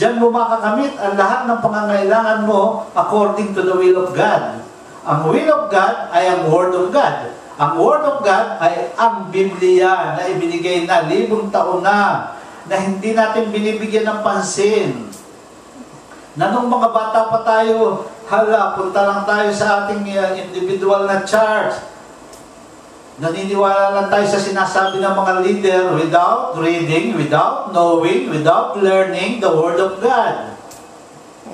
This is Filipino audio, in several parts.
Diyan mo makakamit ang lahat ng pangangailangan mo according to the will of God. Ang will of God ay ang Word of God. Ang Word of God ay ang Biblia na ibinigay na 1000 taon na hindi natin binibigyan ng pansin. Na nung mga bata pa tayo, hala, punta lang tayo sa ating individual na church. Naniniwala lang tayo sa sinasabi ng mga leader without reading, without knowing, without learning the Word of God.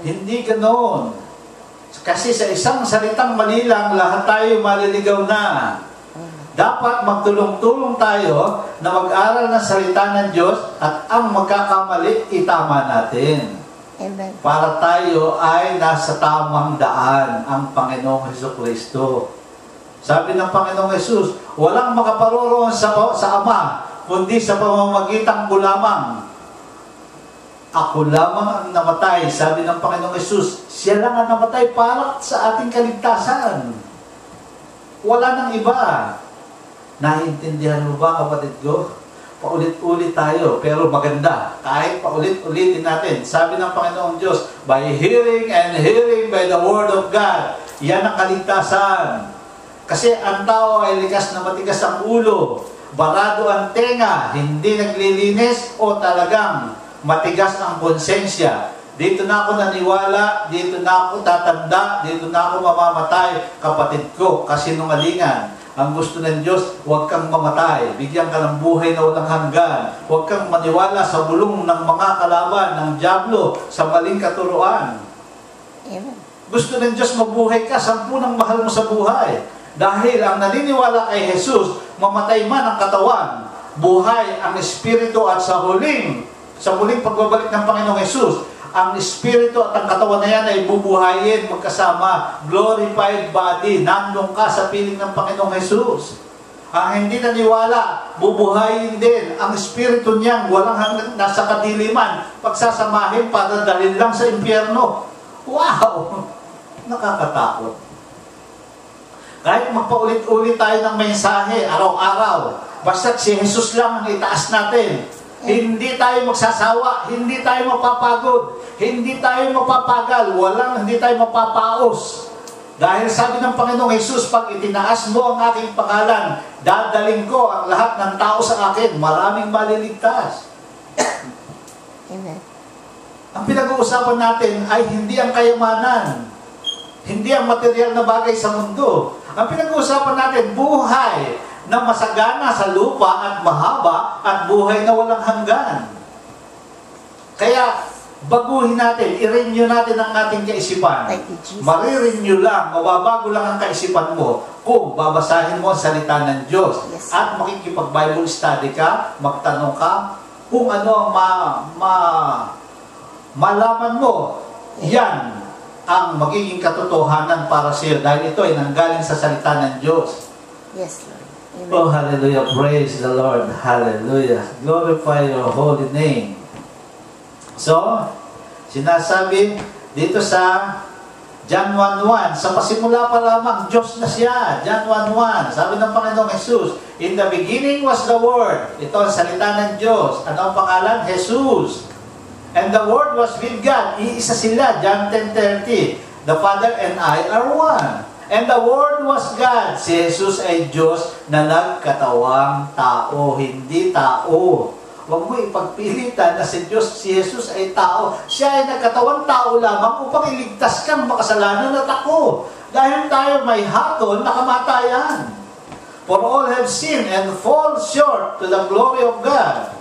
Hindi ganoon. Kasi sa isang salitang mali lang, lahat tayo maliligaw na. Dapat magtulong-tulong tayo na mag-aral ng salita ng Diyos at ang magkakamali, itama natin. Amen. Para tayo ay nasa tamang daan, ang Panginoong Hesukristo. Sabi ng Panginoong Jesus, walang makaparoroon sa Ama, kundi sa pamamagitan ko lamang. Ako lamang ang namatay, sabi ng Panginoong Jesus. Siya lang ang namatay para sa ating kaligtasan. Wala nang iba. Naiintindihan mo ba, kapatid ko? Paulit-ulit tayo, pero maganda. Kahit paulit-ulitin natin. Sabi ng Panginoong Diyos, by hearing and hearing by the Word of God. Yan ang kaligtasan. Kasi ang tao ay likas na matigas ang ulo, barado ang tenga, hindi naglilinis o talagang matigas ang konsensya. Dito na ako naniwala, dito na ako tatanda, dito na ako mamamatay, kapatid ko, kasinungalingan. Ang gusto ng Diyos, huwag kang mamatay, bigyan ka ng buhay na walang hanggan, huwag kang maniwala sa bulong ng mga kalaban, ng dyablo, sa maling katuruan. Amen. Gusto ng Diyos mabuhay ka, 10 ng mahal mo sa buhay. Dahil ang naniniwala kay Jesus, mamatay man ang katawan, buhay ang espiritu at sa muling pagbabalik ng Panginoong Jesus, ang espiritu at ang katawan na yan ay bubuhayin magkasama, glorified body, nandun ka sa piling ng Panginoong Jesus. Ang hindi naniwala, bubuhayin din. Ang espiritu niyang walang nasa kadiliman, pagsasamahin para dalhin lang sa impyerno. Wow! Nakakatakot. Kahit magpaulit-ulit tayo ng mensahe, araw-araw, basta si Jesus lang ang itaas natin. Hindi tayo magsasawa, hindi tayo mapapagod, hindi tayo mapapagal, hindi tayo mapapaos. Dahil sabi ng Panginoong Jesus, pag itinaas mo ang aking pangalan, dadaling ko ang lahat ng tao sa akin, maraming maliligtas. Amen. Ang pinag-uusapan natin ay hindi ang kayamanan, hindi ang material na bagay sa mundo. Ang pinag-uusapan natin, buhay na masagana sa lupa at mahaba at buhay na walang hanggan. Kaya, baguhin natin, i-renew natin ang ating kaisipan. Marirenew lang, mababago lang ang kaisipan mo kung babasahin mo ang salita ng Diyos. Yes. At makikipag-Bible study ka, magtanong ka, kung ano ang malaman mo, yan ang magiging katotohanan para sa iyo dahil ito ay nanggaling sa salita ng Diyos. Yes, Lord. Amen. Oh, hallelujah. Praise the Lord. Hallelujah. Glorify your holy name. So, sinasabi dito sa John 1:1, sa pasimula pa lamang, Diyos na siya. John 1:1, sabi ng Panginoong Jesus, in the beginning was the Word. Ito ang salita ng Diyos. Ano ang pangalan? Jesus. And the Word was with God. Iisa sila. John 10:30. The Father and I are one. And the Word was God. Si Jesus ay Diyos na nagkatawang tao, hindi tao. Huwag mo ipagpilitan na si Diyos, si Jesus ay tao. Siya ay nagkatawang tao lamang upang iligtas kang makasalanan at ako. Dahil tayo may hatol na kamatayan. For all have sinned and fall short to the glory of God.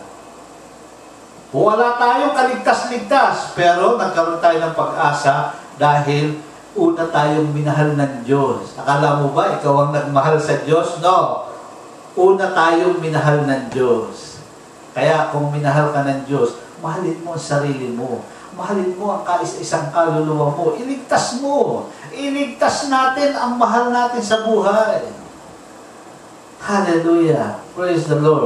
Wala tayong kaligtas-ligtas, pero nagkaroon tayo ng pag-asa dahil una tayong minahal ng Diyos. Akala mo ba ikaw ang nagmahal sa Diyos? No. Una tayong minahal ng Diyos. Kaya kung minahal ka ng Diyos, mahalin mo ang sarili mo. Mahalin mo ang kaisa-isang kaluluwa mo. Iligtas mo. Iligtas natin ang mahal natin sa buhay. Hallelujah. Praise the Lord.